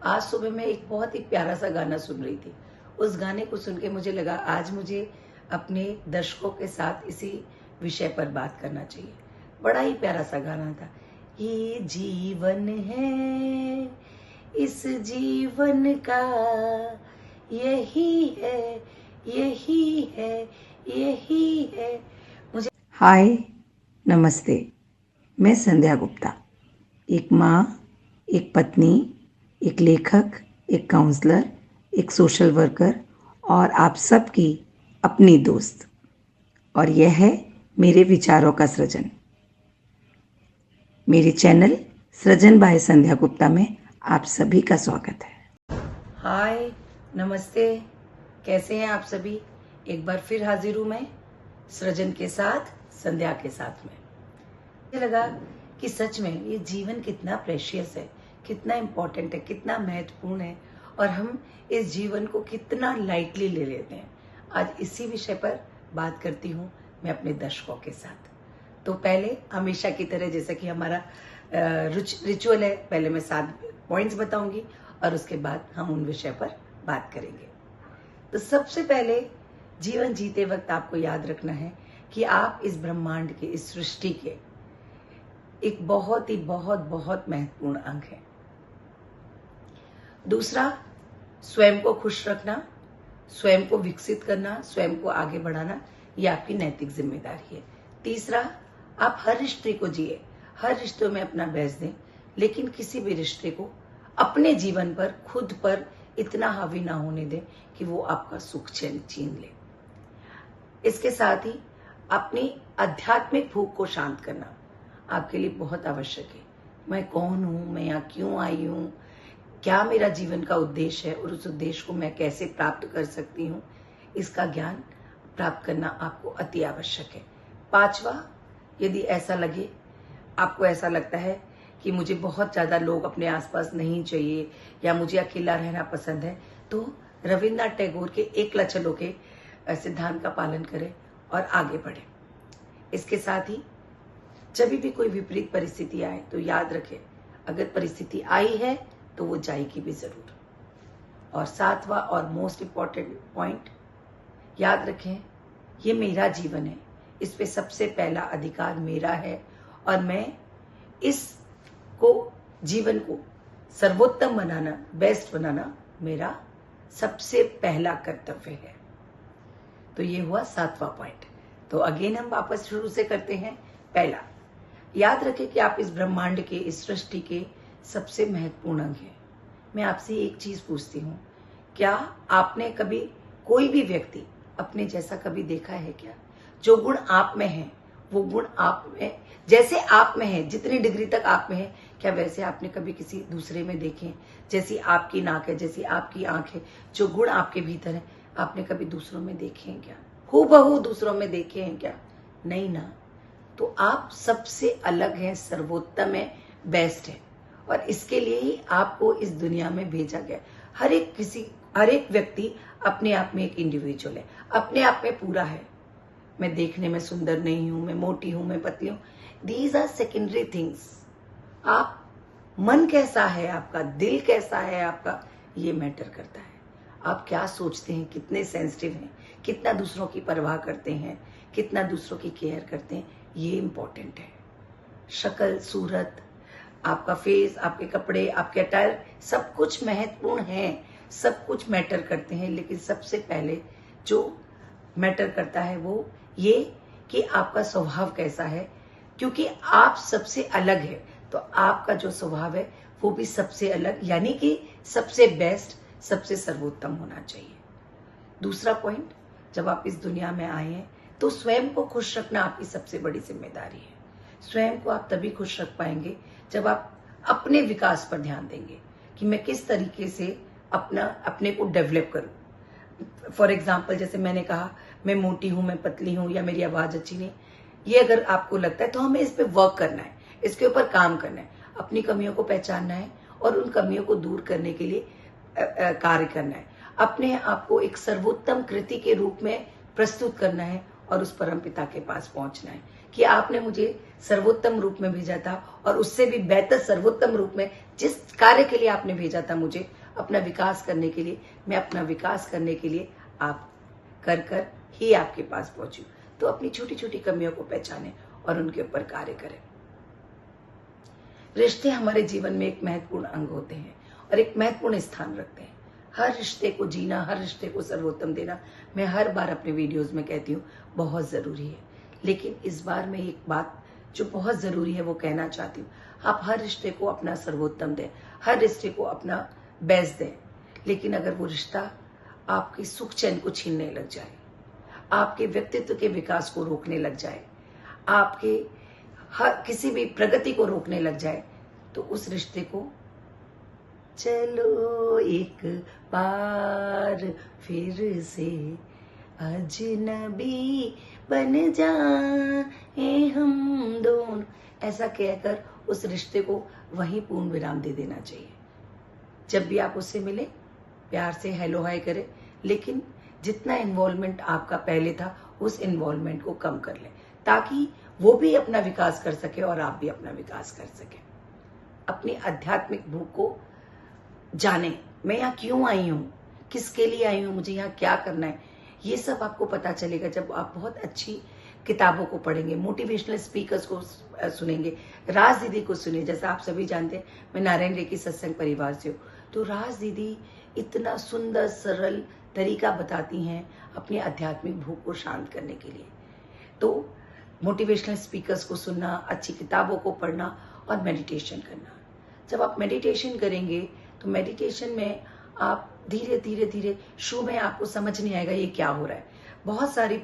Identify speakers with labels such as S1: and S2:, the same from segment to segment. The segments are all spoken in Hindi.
S1: आज सुबह मैं एक बहुत ही प्यारा सा गाना सुन रही थी। उस गाने को सुन के मुझे लगा आज मुझे अपने दर्शकों के साथ इसी विषय पर बात करना चाहिए। बड़ा ही प्यारा सा गाना था। ये जीवन है, इस जीवन का यही है, यही है, यही है। मुझे
S2: हाय, नमस्ते। मैं संध्या गुप्ता, एक माँ, एक पत्नी, एक लेखक, एक काउंसलर, एक सोशल वर्कर और आप सबकी अपनी दोस्त। और यह है मेरे विचारों का सृजन। मेरे चैनल सृजन बाय संध्या गुप्ता में आप सभी का स्वागत है।
S1: हाय, नमस्ते। कैसे हैं आप सभी? एक बार फिर हाजिर हूं मैं सृजन के साथ, संध्या के साथ में। मुझे लगा कि सच में ये जीवन कितना प्रेशियस है, कितना इम्पोर्टेंट है, कितना महत्वपूर्ण है और हम इस जीवन को कितना लाइटली ले लेते हैं। आज इसी विषय पर बात करती हूँ मैं अपने दर्शकों के साथ। तो पहले हमेशा की तरह जैसा कि हमारा रिचुअल है, पहले मैं 7 पॉइंट्स बताऊंगी और उसके बाद हम उन विषय पर बात करेंगे। तो सबसे पहले जीवन जीते वक्त आपको याद रखना है कि आप इस ब्रह्मांड के, इस सृष्टि के एक बहुत ही बहुत महत्वपूर्ण अंग है। दूसरा, स्वयं को खुश रखना, स्वयं को विकसित करना, स्वयं को आगे बढ़ाना, ये आपकी नैतिक जिम्मेदारी है। तीसरा, आप हर रिश्ते को जिए, हर रिश्तों में अपना बेस्ट दें, लेकिन किसी भी रिश्ते को अपने जीवन पर, खुद पर इतना हावी ना होने दें कि वो आपका सुख छीन ले। इसके साथ ही अपनी आध्यात्मिक भूख को शांत करना आपके लिए बहुत आवश्यक है। मैं कौन हूं, मैं यहाँ क्यों आई हूं, क्या मेरा जीवन का उद्देश्य है और उस उद्देश्य को मैं कैसे प्राप्त कर सकती हूँ, इसका ज्ञान प्राप्त करना आपको अति आवश्यक है। पांचवा, यदि ऐसा लगे, आपको ऐसा लगता है कि मुझे बहुत ज्यादा लोग अपने आसपास नहीं चाहिए या मुझे अकेला रहना पसंद है, तो रविन्द्रनाथ टैगोर के एकला चलो के सिद्धांत का पालन करें और आगे बढ़े। इसके साथ ही जब भी कोई विपरीत परिस्थिति आए तो याद रखें, अगर परिस्थिति आई है तो वो जाएगी भी जरूर। और 7वां और मोस्ट इम्पॉर्टेंट पॉइंट, याद रखें, ये मेरा जीवन है, इस पे सबसे पहला अधिकार मेरा है और मैं इसको, जीवन को सर्वोत्तम बनाना, बेस्ट बनाना मेरा सबसे पहला कर्तव्य है। तो ये हुआ 7वां पॉइंट। तो अगेन हम वापस शुरू से करते हैं। पहला, याद रखें कि आप इस ब्रह्मांड के, इस सृष्टि के सबसे महत्वपूर्ण अंग हैं। मैं आपसे एक चीज पूछती हूँ, क्या आपने कभी कोई भी व्यक्ति अपने जैसा कभी देखा है क्या? जो गुण आप में है, वो गुण आप में, जैसे आप में है, जितनी डिग्री तक आप में है, क्या वैसे आपने कभी किसी दूसरे में देखे? जैसी आपकी नाक है, जैसी आपकी आंख है, जो गुण आपके भीतर है, आपने कभी दूसरों में देखे हैं क्या? हूबहू दूसरों में देखे हैं क्या? नहीं ना। तो आप सबसे अलग हैं, सर्वोत्तम है, बेस्ट है और इसके लिए ही आपको इस दुनिया में भेजा गया। हर एक व्यक्ति अपने आप में एक इंडिविजुअल है, अपने आप में पूरा है। मैं देखने में सुंदर नहीं हूं, मैं मोटी हूं, मैं पतली हूं, दीज आर सेकेंडरी थिंग्स। आप मन कैसा है आपका, दिल कैसा है आपका, ये मैटर करता है। आप क्या सोचते हैं, कितने सेंसिटिव हैं, कितना दूसरों की परवाह करते हैं, कितना दूसरों की केयर करते हैं, ये इंपॉर्टेंट है। शक्ल, सूरत, आपका फेस, आपके कपड़े, आपके अटायर, सब कुछ महत्वपूर्ण है, सब कुछ मैटर करते हैं, लेकिन सबसे पहले जो मैटर करता है वो ये कि आपका स्वभाव कैसा है, क्योंकि आप सबसे अलग है। तो आपका जो स्वभाव है वो भी सबसे अलग, यानी कि सबसे बेस्ट, सबसे सर्वोत्तम होना चाहिए। दूसरा पॉइंट, जब आप इस दुनिया में आए हैं तो स्वयं को खुश रखना आपकी सबसे बड़ी जिम्मेदारी है। स्वयं को आप तभी खुश रख पाएंगे जब आप अपने विकास पर ध्यान देंगे कि मैं किस तरीके से अपने को डेवलप करूं। फॉर एग्जाम्पल, जैसे मैंने कहा, मैं मोटी हूं, मैं पतली हूं या मेरी आवाज अच्छी नहीं, ये अगर आपको लगता है तो हमें इस पे वर्क करना है, इसके ऊपर काम करना है, अपनी कमियों को पहचानना है और उन कमियों को दूर करने के लिए कार्य करना है। अपने आप को एक सर्वोत्तम कृति के रूप में प्रस्तुत करना है और उस परमपिता के पास पहुंचना है कि आपने मुझे सर्वोत्तम रूप में भेजा था, और उससे भी बेहतर सर्वोत्तम रूप में जिस कार्य के लिए आपने भेजा था मुझे अपना विकास करने के लिए, मैं अपना विकास करने के लिए आप कर ही आपके पास पहुंचूं। तो अपनी छोटी छोटी कमियों को पहचानें और उनके ऊपर कार्य करें। रिश्ते हमारे जीवन में एक महत्वपूर्ण अंग होते हैं और एक महत्वपूर्ण स्थान रखते हैं। हर रिश्ते को जीना, हर रिश्ते को सर्वोत्तम देना, मैं हर बार अपने वीडियोस में कहती हूँ, बहुत जरूरी है। लेकिन इस बार मैं एक बात जो बहुत जरूरी है वो कहना चाहती हूँ। आप हर रिश्ते को अपना सर्वोत्तम दें, हर रिश्ते को अपना बेस्ट दें, लेकिन अगर वो रिश्ता आपके सुख चैन को छीनने लग जाए, आपके व्यक्तित्व के विकास को रोकने लग जाए, आपके हर किसी भी प्रगति को रोकने लग जाए, तो उस रिश्ते को चलो एक बार फिर से अजनबी बन जाए हम दोनों, ऐसा कहकर उस रिश्ते को वहीं पूर्ण विराम दे देना चाहिए। जब भी आप उससे मिले, प्यार से हेलो हाय करें, लेकिन जितना इन्वॉल्वमेंट आपका पहले था उस इन्वॉल्वमेंट को कम कर लें, ताकि वो भी अपना विकास कर सके और आप भी अपना विकास कर सके। अपनी आध्यात्मिक भूख को जाने, मैं यहाँ क्यों आई हूँ, किसके लिए आई हूँ, मुझे यहाँ क्या करना है, ये सब आपको पता चलेगा जब आप बहुत अच्छी किताबों को पढ़ेंगे, मोटिवेशनल स्पीकर्स को सुनेंगे। राज दीदी को सुनिए, जैसा आप सभी जानते हैं मैं नारायण रेखी सत्संग परिवार से हूँ, तो राज दीदी इतना सुंदर सरल तरीका बताती हैं अपनी आध्यात्मिक भूख को शांत करने के लिए। तो मोटिवेशनल स्पीकर्स को सुनना, अच्छी किताबों को पढ़ना और मेडिटेशन करना। जब आप मेडिटेशन करेंगे तो मेडिटेशन में आप धीरे धीरे धीरे, शुरू में आपको समझ नहीं आएगा ये क्या हो रहा है, बहुत सारी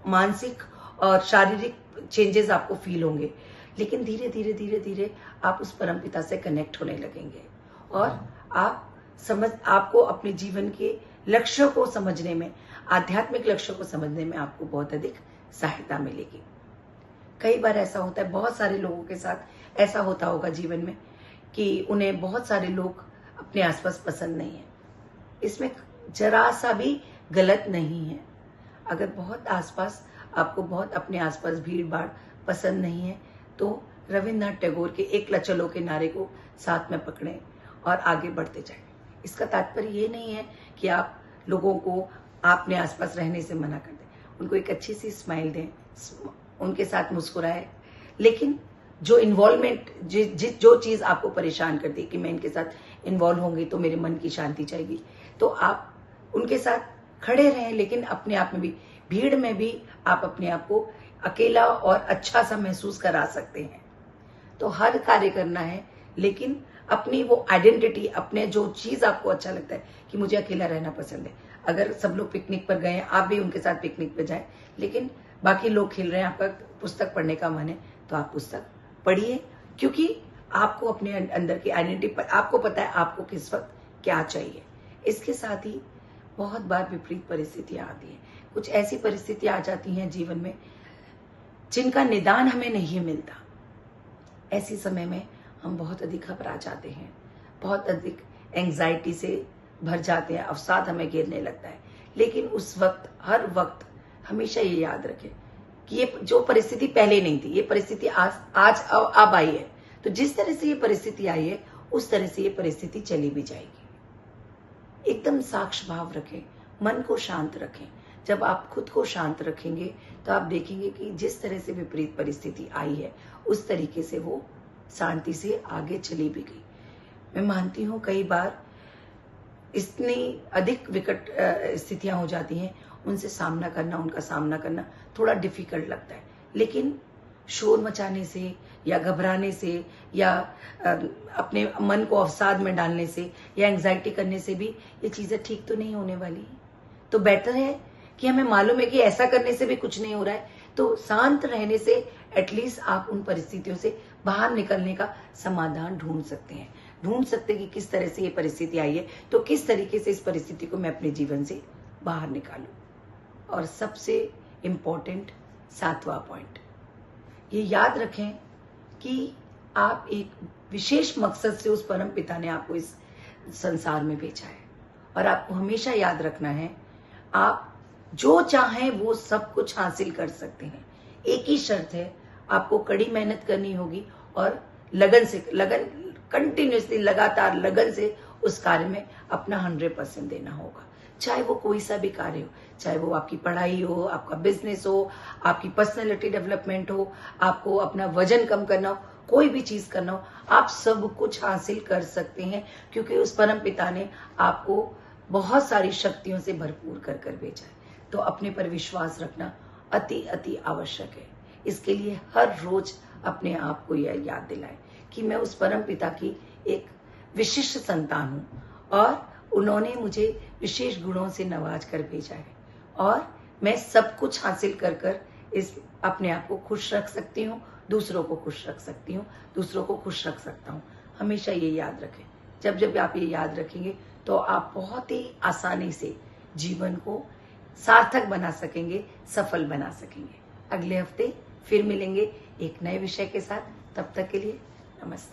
S1: मानसिक और शारीरिक चेंजेस आपको फील होंगे, लेकिन धीरे धीरे धीरे धीरे आप उस परमपिता से कनेक्ट होने लगेंगे और आपको अपने जीवन के लक्ष्यों को समझने में, आध्यात्मिक लक्ष्यों को समझने में आपको बहुत अधिक सहायता मिलेगी। कई बार ऐसा होता है, बहुत सारे लोगों के साथ ऐसा होता होगा जीवन में कि उन्हें बहुत सारे लोग अपने आसपास पसंद नहीं है। इसमें जरा सा भी गलत नहीं है। अगर बहुत आसपास आपको बहुत अपने आसपास भीड़ भाड़ पसंद नहीं है, तो रविन्द्रनाथ टैगोर के एकला चलो के नारे को साथ में पकड़ें और आगे बढ़ते जाएं। इसका तात्पर्य ये नहीं है कि आप लोगों को अपने आसपास रहने से मना कर दें, उनको एक अच्छी सी स्माइल दें, उनके साथ मुस्कुराएं, लेकिन जो इन्वॉल्वमेंट, जो चीज आपको परेशान करती है कि मैं इनके साथ इन्वॉल्व होंगी तो मेरे मन की शांति जाएगी, तो आप उनके साथ खड़े रहें, लेकिन अपने आप में भी, भीड़ में भी आप अपने आप को अकेला और अच्छा सा महसूस करा सकते हैं। तो हर कार्य करना है, लेकिन अपनी वो आइडेंटिटी, अपने जो चीज आपको अच्छा लगता है कि मुझे अकेला रहना पसंद है, अगर सब लोग पिकनिक पर गए हैं आप भी उनके साथ पिकनिक पर जाएं, लेकिन बाकी लोग खेल रहे हैं, आपका पुस्तक पढ़ने का मन है तो आप पुस्तक पढ़िए, क्योंकि आपको अपने अंदर की आइडेंटिटी, आपको पता है आपको किस वक्त क्या चाहिए। इसके साथ ही बहुत बार विपरीत परिस्थितियां आती हैं, कुछ ऐसी परिस्थितियां आ जाती हैं जीवन में जिनका निदान हमें नहीं मिलता। ऐसी समय में हम बहुत अधिक घबरा जाते हैं, बहुत अधिक एंजाइटी से भर जाते हैं, अवसाद हमें घेरने लगता है। लेकिन उस वक्त, हर वक्त हमेशा ये याद रखें कि ये जो परिस्थिति पहले नहीं थी, ये परिस्थिति आज अब आई है, तो जिस तरह से ये परिस्थिति आई है उस तरह से ये परिस्थिति चली भी जाएगी। एकदम साक्ष भाव रखें, मन को शांत रखें। जब आप खुद को शांत रखेंगे तो आप देखेंगे कि जिस तरह से विपरीत परिस्थिति आई है उस तरीके से वो शांति से आगे चली भी गई। मैं मानती हूँ कई बार इतनी अधिक विकट स्थितियां हो जाती हैं, उनसे सामना करना, उनका सामना करना थोड़ा डिफिकल्ट लगता है, लेकिन शोर मचाने से या घबराने से या अपने मन को अवसाद में डालने से या एंजाइटी करने से भी ये चीजें ठीक तो नहीं होने वाली। तो बेटर है कि हमें मालूम है कि ऐसा करने से भी कुछ नहीं हो रहा है, तो शांत रहने से एटलीस्ट आप उन परिस्थितियों से बाहर निकलने का समाधान ढूंढ सकते हैं, कि किस तरह से ये परिस्थिति आई है, तो किस तरीके से इस परिस्थिति को मैं अपने जीवन से बाहर निकालूं। और सबसे इम्पोर्टेंट 7वां पॉइंट, ये याद रखें कि आप एक विशेष मकसद से, उस परम पिता ने आपको इस संसार में भेजा है, और आपको हमेशा याद रखना है आप जो चाहें वो सब कुछ हासिल कर सकते हैं, एक ही शर्त है, आपको कड़ी मेहनत करनी होगी और लगन कंटिन्यूसली लगातार लगन से उस कार्य में अपना 100% देना होगा। चाहे वो कोई सा भी कार्य हो, चाहे वो आपकी पढ़ाई हो, आपका बिजनेस हो, आपकी पर्सनैलिटी डेवलपमेंट हो, आपको अपना वजन कम करना हो, कोई भी चीज करना हो, आप सब कुछ हासिल कर सकते हैं, क्योंकि उस परम पिता ने आपको बहुत सारी शक्तियों से भरपूर कर भेजा है। तो अपने पर विश्वास रखना अति अति आवश्यक है। इसके लिए हर रोज अपने आप को यह याद दिलाएं कि मैं उस परम पिता की एक विशिष्ट संतान हूं और उन्होंने मुझे विशेष गुणों से नवाज कर भेजा है और मैं सब कुछ हासिल कर इस अपने आप को खुश रख सकती हूँ, दूसरों को खुश रख सकती हूँ, दूसरों को खुश रख सकता हूँ। हमेशा ये याद रखें। जब जब आप ये याद रखेंगे तो आप बहुत ही आसानी से जीवन को सार्थक बना सकेंगे, सफल बना सकेंगे। अगले हफ्ते फिर मिलेंगे एक नए विषय के साथ। तब तक के लिए नमस्ते।